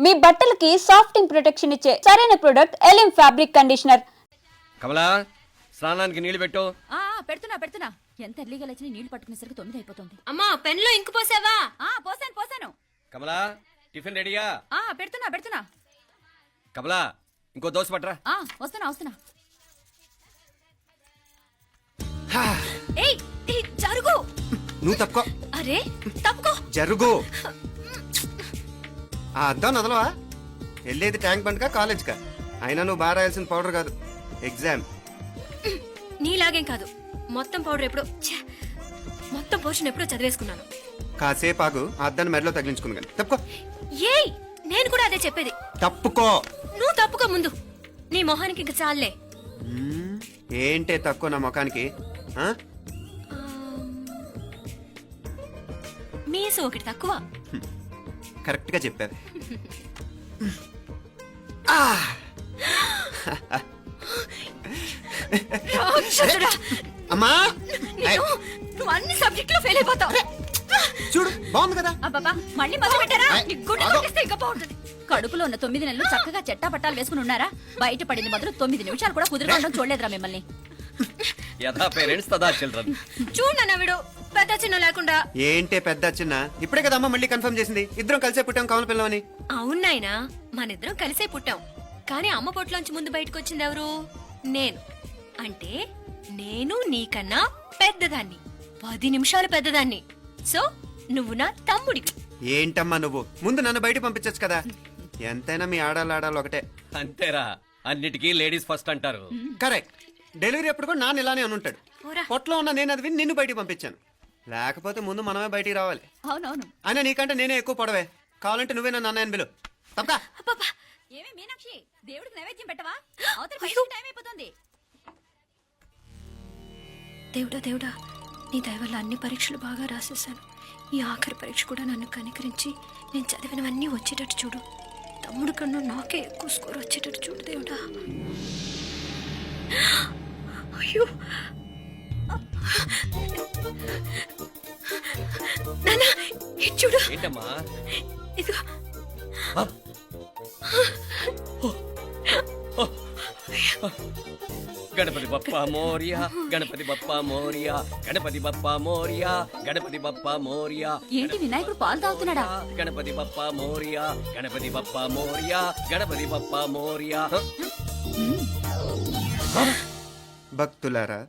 మీ బట్టలకి సాఫ్టింగ్ ప్రొటెక్షన్ ఇచ్చే సరైన ప్రొడక్ట్ ఎలిమ్ ఫ్యాబ్రిక్ కండిషనర్. కమలా, స్నానానికి నీళ్లు పెట్టు. పెడుతున్నా. ఎంత ఎర్లీగా లేచిన నీళ్లు పట్టుకునేసరికి 9 అయిపోతుంది. అమ్మా, పెన్లో ఇంకు పోసావా? పోసాను. కమలా, టిఫిన్ రెడీయా? పెడుతున్నా. కమలా, ఇంకో దోశ పట్రా. వస్తున్నా. ఏయ్ జరుగు. నువ్వు తప్పుకో. అరే తప్పుకో. జరుగు. ఆ అద్దం నదలవా? వెళ్ళేది ట్యాంక్ బండ్కా కాలేజ్కా? అయినా నువ్వు బాగా రాయాల్సిన పౌడర్ కాదు, ఎగ్జామ్. నీలాగేం కాదు, మొత్తం పౌడర్ ఎప్పుడో మొత్తం పోర్షన్ ఎప్పుడో చదివేసుకున్నాను. కాసేపు ఆగు, ఆ అద్దాన్ని మెడలో తగిలించుకుని కానీ తప్పుకో. ఏయ్, నేను కూడా అదే చెప్పేది. తప్పుకో. నువ్వు తప్పుకో ముందు. నీ మొహానికి ఇంక చాలే. ఏంటే తక్కువ నా ముఖానికి? మీసు ఒకటి తక్కువ. కరెక్ట్ గా చెప్పారు. అమ్మా, నువ్వు అన్ని సబ్జెక్ట్ లో ఫెయిల్ అయిపోతావు. చూడు బాగుంది కదా. అబ్బా మళ్ళీ మొదలు పెట్టారా? ఇంకా బాగుంటుంది. కడుపులో ఉన్న 9 నెలలు చక్కగా చెట్టా పట్టాలు వేసుకుని ఉన్నారా? బయట పడింది మొదలు 9 నిమిషాలు కూడా కుదురుకోవడం చూడలేదురా మిమ్మల్ని. యథా పేరెంట్స్ తదా చిల్డ్రన్. చూడన్నా వీడు పెద్ద చిన్న లేకుండా. ఏంటే పెద్ద చిన్న? ఇప్పుడే కదా అమ్మ మళ్ళీ కన్ఫర్మ్ చేసింది ఇద్దరం కలిసే పుట్టాం కమల పిల్లవని. అవునాయినా, మనిద్దరం కలిసే పుట్టాం. కానీ అమ్మ పొట్లోంచి ముందు బయటకు వచ్చింది ఎవరు? నేను. అంటే నేను నీకన్నా పెద్దదాన్ని, 10 నిమిషాలు పెద్దదాన్ని. సో నువ్వు నా తమ్ముడి. ఏంటమ్మా నువ్వు? ముందు నన్ను బయట పంపించచ్చు కదా. ఎంతైనా మీ ఆడాలి ఒకటే. అంతేరా, అన్నిటికీ లేడీస్ ఫస్ట్ అంటారు. కరెక్ట్. డెలివరీ అప్పుడు కూడా నాన్న ఇలానే అనుంటాడు. పొట్లో ఉన్న నేను అది విని నిన్ను బయటికి పంపించాను. లేకపోతే ముందు మనమే బయటికి రావాలి. అవునవును. అయినా నీకంటే నేనే ఎక్కువ పొడవే. కావాలంటే నువ్వే నన్ను అన్నయ్యను పిలు. తప్పకా. ఏమి మీనాక్షి, దేవుడికి నైవేద్యం పెట్టవా? అవతల టైం అయిపోతుంది. దేవుడా, నీ దయ వల్ల అన్ని పరీక్షలు బాగా రాసేసాను. ఈ ఆఖరి పరీక్ష కూడా నన్ను కనికరించి నేను చదివినవన్నీ వచ్చేటట్టు చూడు. తమ్ముడు కన్నా నాకే ఎక్కువ స్కోర్ వచ్చేటట్టు చూడు దేవుడా. అయ్యో నాన్న, చూడు. ఏంటమ్మా? ఇదిగో. గణపతి బప్పా మోరియా, గణపతి బప్పా మోరియా, గణపతి బప్పా మోరియా, గణపతి బప్పా మోరియా. ఏంటి వినాయకుడు పాలు తాగుతున్నాడా? గణపతి బప్పా మోరియా, గణపతి బప్పా మోరియా, గణపతి బప్పా మోరియా. భక్తులారా,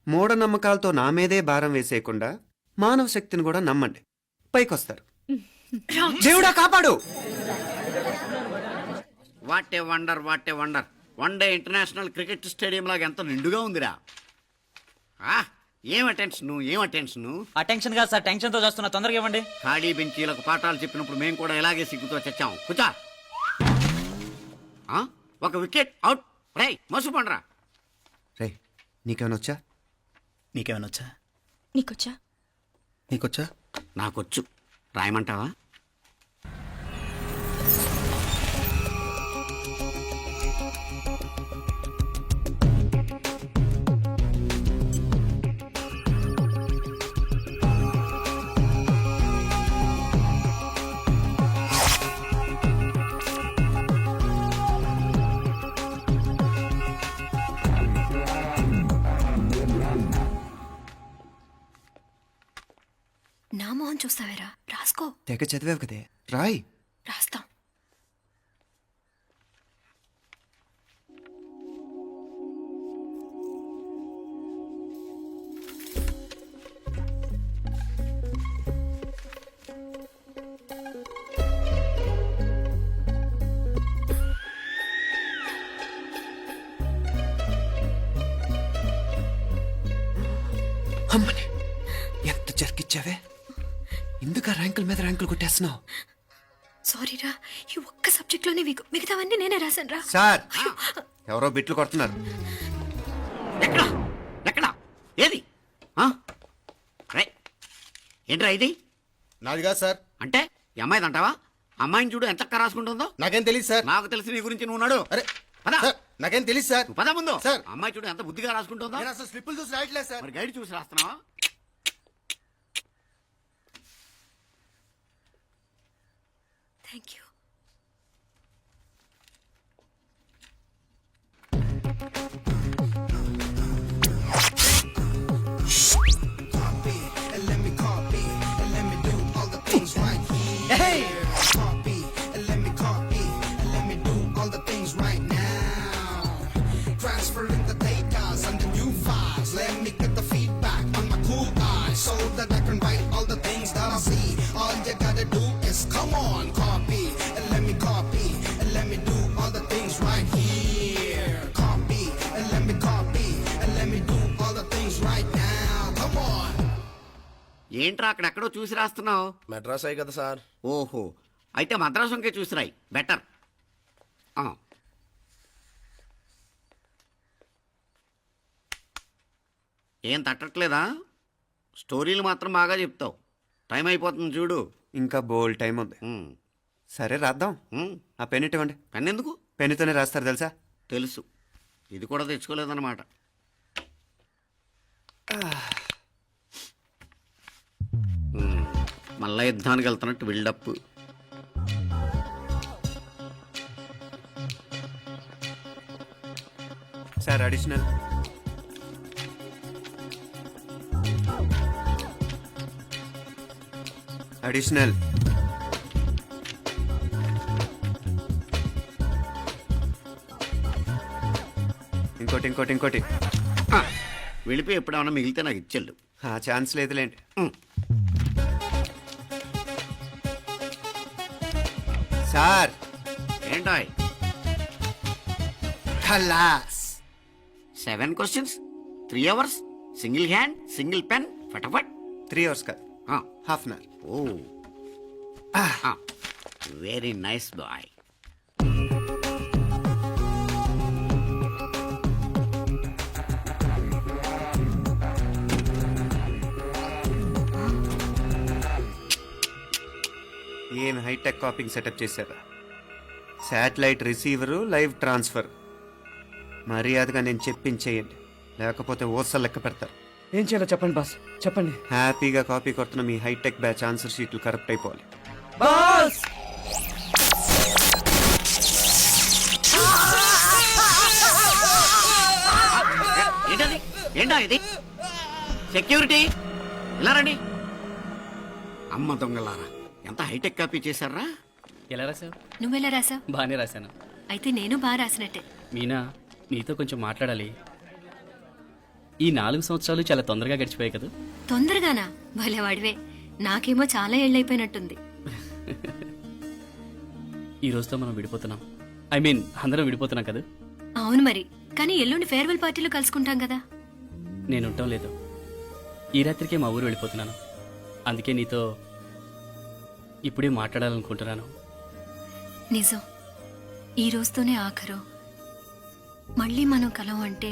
మూఢనమ్మకాలతో నా మీదే భారం వేసేయకుండా మానవ శక్తిని కూడా నమ్మండి, పైకొస్తారు. దేవుడా కాపాడు. What a wonder. 1 day international cricket stadium లాగా ఎంత నిండుగా ఉందిరా. ఏం అటెన్షన్? అటెన్షన్ కాదు సార్, టెన్షన్ తో చేస్తున్నా. తొందరగా ఇవ్వండి. ఖాళీ బెంచీలకు పాఠాలు చెప్పినప్పుడు మేము కూడా ఇలాగే సిగ్గుతో చచ్చాం. కూర్చో. ఒక వికెట్ అవుట్. రే మసు పండ్రా. రే, నీకేమైనా వచ్చా? నీకేమైనా వచ్చా? నీకొచ్చా? నాకొచ్చు. రాయమంటావా? నా మొహం చూస్తావేరా? రాసుకో. తెగ చదివావు కదే, రాయ్. రాస్తాం. అమ్మని ఎంత జరికిచ్చావే. ఎందుకు ర్యాంకుల మీద ర్యాంకులు కొట్టేస్తున్నావు? సారీరా, ఈ ఒక్క సబ్జెక్ట్ లోనే మిగతావన్నీ నేనే రాశాను రా. సార్, ఎవరో బిట్లు కొడుతున్నారు. ఎక్కడా? ఏది? ఏంట్రా ఇది? నాది కాదు సార్. అంటే ఈ అమ్మాయిది అంటావా? అమ్మాయిని చూడు ఎంత రాసుకుంటుందో. నాకేం తెలియదు సార్. నాకు తెలిసి నీ గురించి నువ్వు నాడు. అరే పద. సార్, నాకేం తెలియదు సార్. పద ముందు. సార్, అమ్మాయి చూడు ఎంత బుద్ధిగా రాసుకుంటుందో. నేను అసలు స్లిప్పులు చూసి రాయట్లేదు సార్. మరి గైడ్ చూసి రాస్తున్నావా? Thank you. ఏంట్రా అక్కడెక్కడో చూసి రాస్తున్నావు? మెడ్రాస్ అయ్యి కదా సార్. ఓహో, అయితే మద్రాసు వంకే చూసి రాయి, బెటర్. ఏం తట్టట్లేదా? స్టోరీలు మాత్రం బాగా చెప్తావు. టైం అయిపోతుంది చూడు. ఇంకా బోల్ టైం ఉంది. ఉమ్, సరే రాద్దాం. ఉమ్. ఆ పెన్ ఇవ్వండి. పెన్ ఎందుకు? పెన్నుతోనే రాస్తారు తెలుసా? తెలుసు. ఇది కూడా తెచ్చుకోలేదన్నమాట. మళ్ళా యుద్ధానికి వెళ్తున్నట్టు బిల్డప్. Sir additional. అడిషనల్. ఇంకోటి ఇంకోటి ఇంకోటి. వెళ్ళిపోయి ఎప్పుడేమన్నా మిగిలితే నాకు ఇచ్చెళ్ళు. ఆ ఛాన్స్ లేదులేండి. సార్ ఏంటాయ్? ఖలాస్. 7 questions, 3 hours, single hand, single pen, ఫటాఫట్. 3 hours కాదు, half an hour. Oh, very nice boy. ఏం హైటెక్ కాపింగ్ సెటప్ చేశారా? Satellite receiver, live transfer. మర్యాదగా నేను చెప్పించేయండి, లేకపోతే ఓసలు లెక్క పెడతారు. ఏం చేయాలో చెప్పండి బాస్, చెప్పండి. హ్యాపీగా కాపీ కొడుతున్న మీ హైటెక్ బ్యాచ్ ఆన్సర్ షీట్లు కరెక్ట్ అయిపోవాలి. బాస్ ఏంటది? ఏంటా ఇది? సెక్యూరిటీ ఇలా రండి. అమ్మ దొంగలారా, ఎంత హైటెక్ కాపీ చేశారా? ఎలా రాసావు? నువ్వెలా రాసావు? బాగానే రాశాను. అయితే నేను బాగా రాసినట్టే. మీనా, నీతో కొంచెం మాట్లాడాలి. ఈ 4 సంవత్సరాలు చాలా తొందరగా గడిచిపోయాయి కదా. తొందరగానా? భలేవాడివే. నాకేమో చాలా ఏళ్ళైపోయినట్టుంది. ఈ రోజుతో మనం విడిపోతున్నాం. ఐ మీన్ అందరం విడిపోతున్నాం కదా. అవును మరి, కానీ ఎల్లుండి ఫేర్వెల్ పార్టీలో కలుసుకుంటాం కదా. నేను ఉండటం లేదు. ఈ రాత్రికే మా ఊరు వెళ్ళిపోతున్నాను. అందుకే నీతో ఇప్పుడే మాట్లాడాలనుకుంటున్నాను. నిజం, ఈ రోజుతోనే ఆఖరు. మళ్ళీ మనం కలం అంటే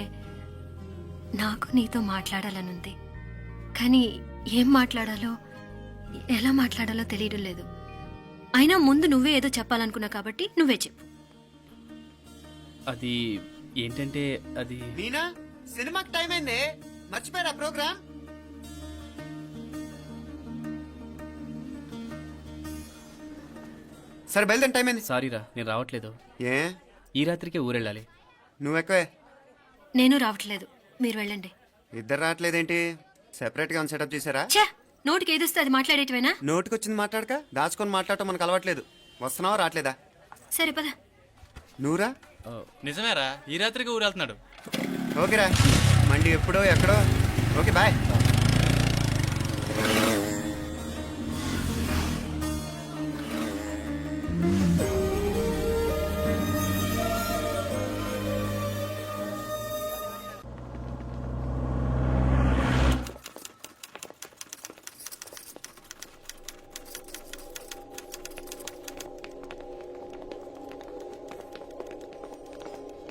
నాకు నీతో మాట్లాడాలనుంది. కానీ ఏం మాట్లాడాలో, ఎలా మాట్లాడాలో తెలియడం లేదు. అయినా ముందు నువ్వే ఏదో చెప్పాలనుకున్నా కాబట్టి నువ్వే చెప్పు. అది ఏంటంటే అది మీనా, సినిమాకి టైం అయింది, మర్చిపోయారా ప్రోగ్రామ్? సరే బయలుదేరి, టైం అయింది. సారీరా, నేను రావట్లేదు. ఏ ఈ రాత్రికే ఊరెళ్ళాలి. నువ్వు ఎక్కువే. నేను రావట్లేదు, మీరు వెళ్ళండి. ఇద్దరు రావట్లేదేంటి? సెపరేట్ గా సెటప్ చేశారా? ఛే, నోటికి ఏదొస్తే అది మాట్లాడేటివేనా? నోటికొచ్చింది మాట్లాడక దాచుకొని మాట్లాడటం మనకు అలవాట్లేదు. వస్తున్నావా రావట్లేదా? సరే పద. నువ్వురా. నిజమేరా, ఈ రాత్రికి ఊరు వెళ్తున్నాడు. ఓకేరా, మండి ఎప్పుడో ఎక్కడో. Okay bye.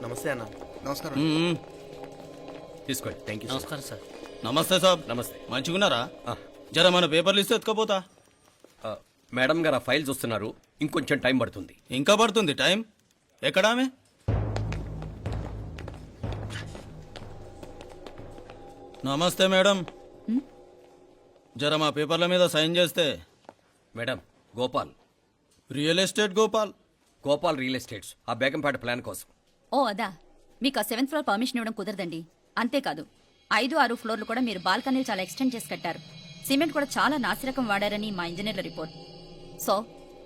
నమస్తే అన్న. నమస్కారం. తీసుకోండి. Thank you. నమస్కారం సార్. నమస్తే సాబ్. నమస్తే. మంచిగున్నారా? జర మన పేపర్లు ఇస్తే ఎత్తుకపోతా. మేడం గారు ఆ ఫైల్ చూస్తున్నారు, ఇంకొంచెం టైం పడుతుంది. ఇంకా పడుతుంది టైం. ఎక్కడామే? నమస్తే మేడం, జర మా పేపర్ల మీద సైన్ చేస్తే. Madam, Gopal, real estate Gopal. Gopal real estates, ఆ బేగంపేట ప్లాన్ కోసం. ఓ అదా, మీకు ఆ 7th ఫ్లోర్ పర్మిషన్ ఇవ్వడం కుదరదండి. అంతేకాదు 5, 6 ఫ్లోర్లు కూడా మీరు బాల్కనీలు చాలా ఎక్స్టెండ్ చేసి కట్టారు. సిమెంట్ కూడా చాలా నాసిరకం వాడారని మా ఇంజనీర్ల రిపోర్ట్. సో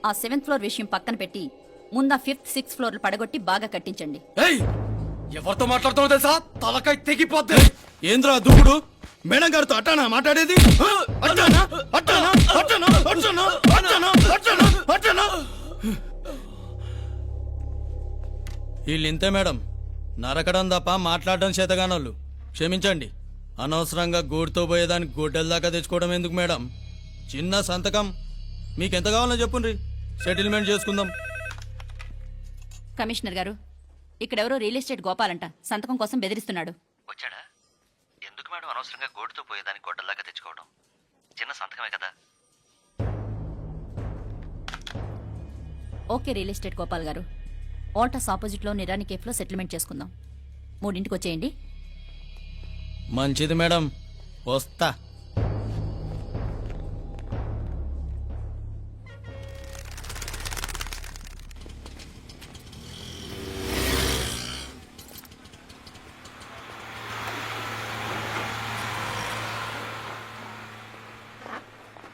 ఆ 7th ఫ్లోర్ విషయం పక్కన పెట్టి ముందు ఆ 5th, 6th ఫ్లోర్లు పడగొట్టి బాగా కట్టించండి. ఎవరితో మాట్లాడుతున్నావు తెలుసా? తలకాయ తెగిపోద్ది. ఏంద్రా దూకుడు? మేడం గారితో అట్టానా మాట్లాడేది? అట్టానా? అట్టానా? అట్టానా? అట్టానా? అట్టానా? అట్టానా? అట్టానా? వీళ్ళింతే మేడం, నరకడం తప్ప మాట్లాడడం చేతగానోళ్ళు. క్షమించండి, అనవసరంగా గూడుతో పోయేదానికి గొడ్డల దాకా తెచ్చుకోవడం ఎందుకు మేడం? చిన్న సంతకం మీకెంత కావాలో చెప్పుండ్రి సెటిల్మెంట్ చేసుకుందాం. కమిషనర్ గారు ఇక్కడెవరో రియల్ ఎస్టేట్ గోపాలంట సంతకం కోసం బెదిరిస్తున్నాడు. వచ్చాడా? ఎందుకు మేడం అనవసరంగా గోటుతో పోయేదాన్ని గొడ్డల్లాగా తెచ్చుకోవడం? చిన్న సంతకమే కదా. ఓకే రియల్ ఎస్టేట్ గోపాల్ గారు, ఆల్టస్ ఆపోజిట్లో నిరాని కేఫ్లో సెటిల్మెంట్ చేసుకుందాం. 3ంటికి వచ్చేయండి. మంచిది మేడం, వస్తా.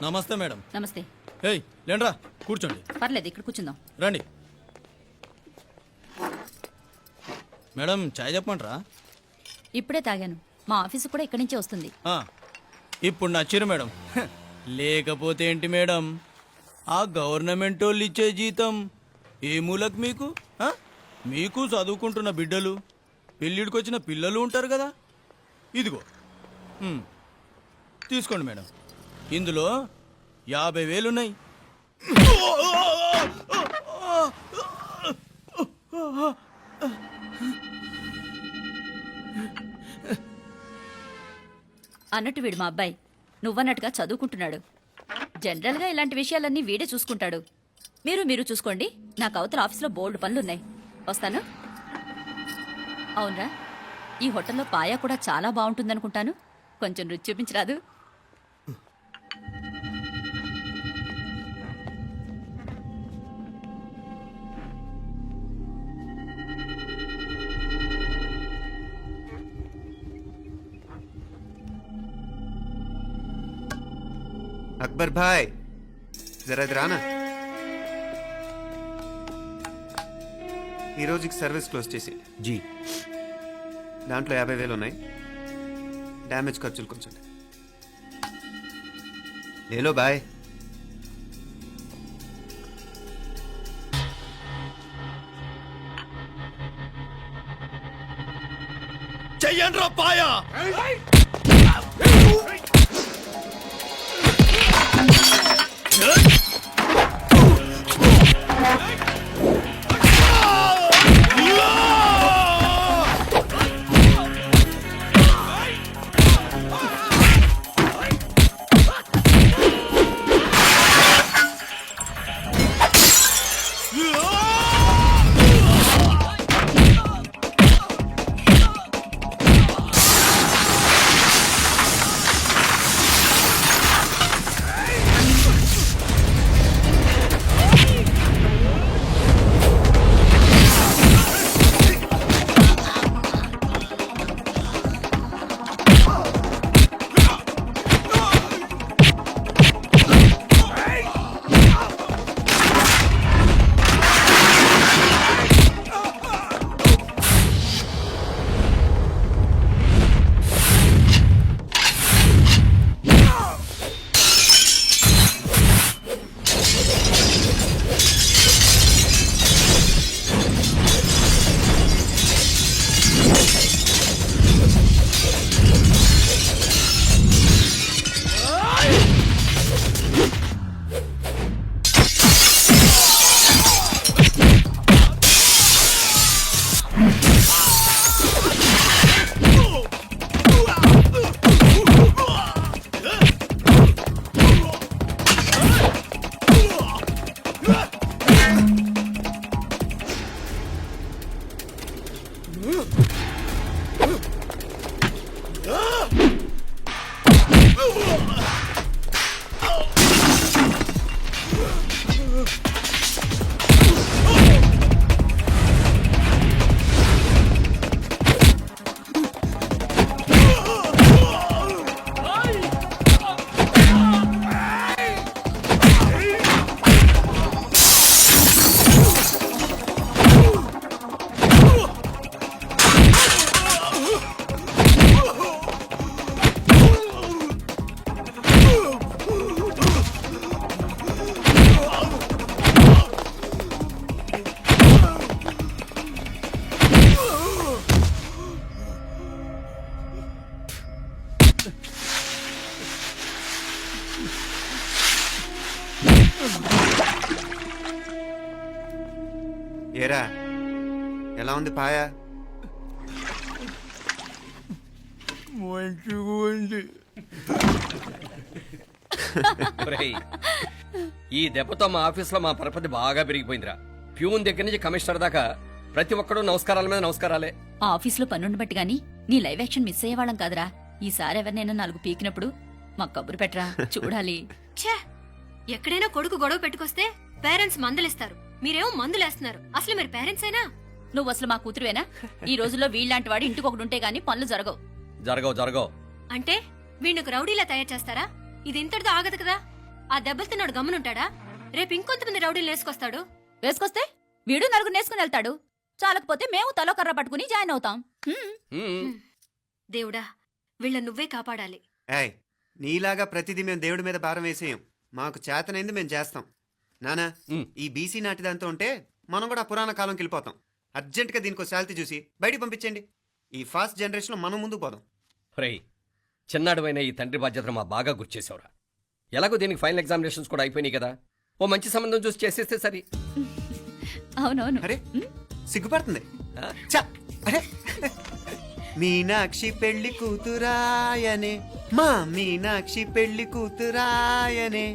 నమస్తే మేడం. నమస్తే. హేయ్ లేండ్రా, కూర్చోండి. పర్లేదు, ఇక్కడ కూర్చుందాం. రండి మేడం, చాయ్ చెప్పమంటారా? ఇప్పుడే తాగాను. మా ఆఫీసు కూడా ఇక్కడి నుంచే వస్తుంది. ఆ, ఇప్పుడు నచ్చిరు మేడం. హ, లేకపోతే ఏంటి మేడం, ఆ గవర్నమెంట్ వాళ్ళు ఇచ్చే జీతం ఏ మూలకు మీకు? ఆ? మీకు చదువుకుంటున్న బిడ్డలు, పెళ్ళిడికి వచ్చిన పిల్లలు ఉంటారు కదా. ఇదిగో తీసుకోండి మేడం, ఇందులో 50,000 ఉన్నాయి. అన్నట్టు వీడు మా అబ్బాయి నువ్వన్నట్టుగా చదువుకుంటున్నాడు. జనరల్గా ఇలాంటి విషయాలన్నీ వీడే చూసుకుంటాడు. మీరు చూసుకోండి. నాకు అవతల ఆఫీస్లో బోల్డ్ పనులున్నాయి. వస్తాను. అవునరా, ఈ హోటల్లో పాయా కూడా చాలా బాగుంటుందనుకుంటాను. కొంచెం రుచి చూపించరాదు? అక్బర్ భాయ్ జరా ఇది రానా. ఈ రోజుకి సర్వీస్ క్లోజ్ చేసి జీ దాంట్లో 50,000 ఉన్నాయి. డ్యామేజ్ ఖర్చులు కొంచెం లేలో బాయ్. చెయ్యండ్రా పాయా. ఏరా ఎలా ఉంది పాయా? ఒరేయ్, ఈ దెబ్బతో మా ఆఫీస్లో మా పరపతి బాగా పెరిగిపోయిందిరా. ప్యూన్ దగ్గర నుంచి కమిషనర్ దాకా ప్రతి ఒక్కడు నమస్కారాల మీద నమస్కారాలే. ఆ ఆఫీస్లో పనుండి బట్టి గాని నీ లైవ్ యాక్షన్ మిస్ అయ్యేవాళ్ళం కాదురా. ఈసారి ఎవరినైనా 4 పీకినప్పుడు మాకు కబురు పెట్టరా, చూడాలి. ఛే, ఎక్కడైనా కొడుకు గొడవ పెట్టుకొస్తే పేరెంట్స్ మందులేస్తారు, మీరేమో మందులేస్తున్నారు. అసలు మీరు పేరెంట్స్ అయినా? నువ్వు అసలు మా కూతురువేనా? ఈ రోజుల్లో వీళ్ళలాంటి వాడు ఇంటికి ఒకటి ఉంటే గానీ పనులు జరగవు. జరగవు. అంటే వీణ్ణకు రౌడీలా తయారు చేస్తారా? ఇది ఇంతటితో ఆగదు కదా. ఆ దెబ్బలు తిన్నాడు గమ్మునుంటాడా? రేపు ఇంకొంతమంది రౌడీలు వేసుకొస్తాడు. వేసుకొస్తే వీడు 4 నేసుకుని వెళ్తాడు. చాలకపోతే మేము తలో కర్ర పట్టుకుని జాయిన్ అవుతాం. దేవుడా, వీళ్ళ నువ్వే కాపాడాలి. ఏయ్, నీలాగా ప్రతిదీ మేము దేవుడి మీద భారం వేసేయం. మాకు చేతనైంది మేము చేస్తాం. నానా, ఈ బీసీ నాటి దాంతో ఉంటే మనం కూడా పురాణ కాలంకి వెళ్ళిపోతాం. అర్జెంటుగా దీనికి శాలిటీ చూసి బయటికి పంపించండి. ఈ ఫాస్ట్ జనరేషన్లో మనం ముందుకు పోదాం. ఒరేయ్, చిన్నాడువైన ఈ తండ్రి బాధ్యతను మా బాగా గుర్చేసావురా. ఎలాగో దీనికి ఫైనల్ ఎగ్జామినేషన్స్ కూడా అయిపోయినాయి కదా, ఓ మంచి సంబంధం చూసి చేసేస్తే సరి. అవునవును. అరే సిగ్గుపడుతుంది. ఛ, అరే మీనాక్షి పెళ్లి కూతురాయనే, మా మీనాక్షి పెళ్లి కూతురాయనే.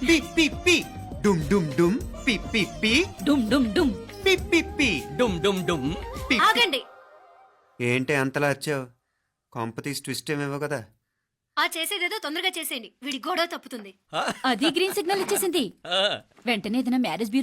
పి పి పి డుమ్ డుమ్ డుమ్ పి పి పి డుమ్ డుమ్ డుమ్. పి పి పి డుమ్ డుమ్ డుమ్. పి. ఆగండి. ఏంటి అంతలా వచ్చావు? కొంపతీసి ట్విస్ట్ ఏమేవో కదా. ఆ చేసేదేదో తొందరగా చేసేయండి, వీడి గొడవ తప్పుతుంది. అది గ్రీన్ సిగ్నల్ ఇచ్చేసింది. ఆ. వెంటనే ఏదైనా మ్యారేజ్ బ్యూరో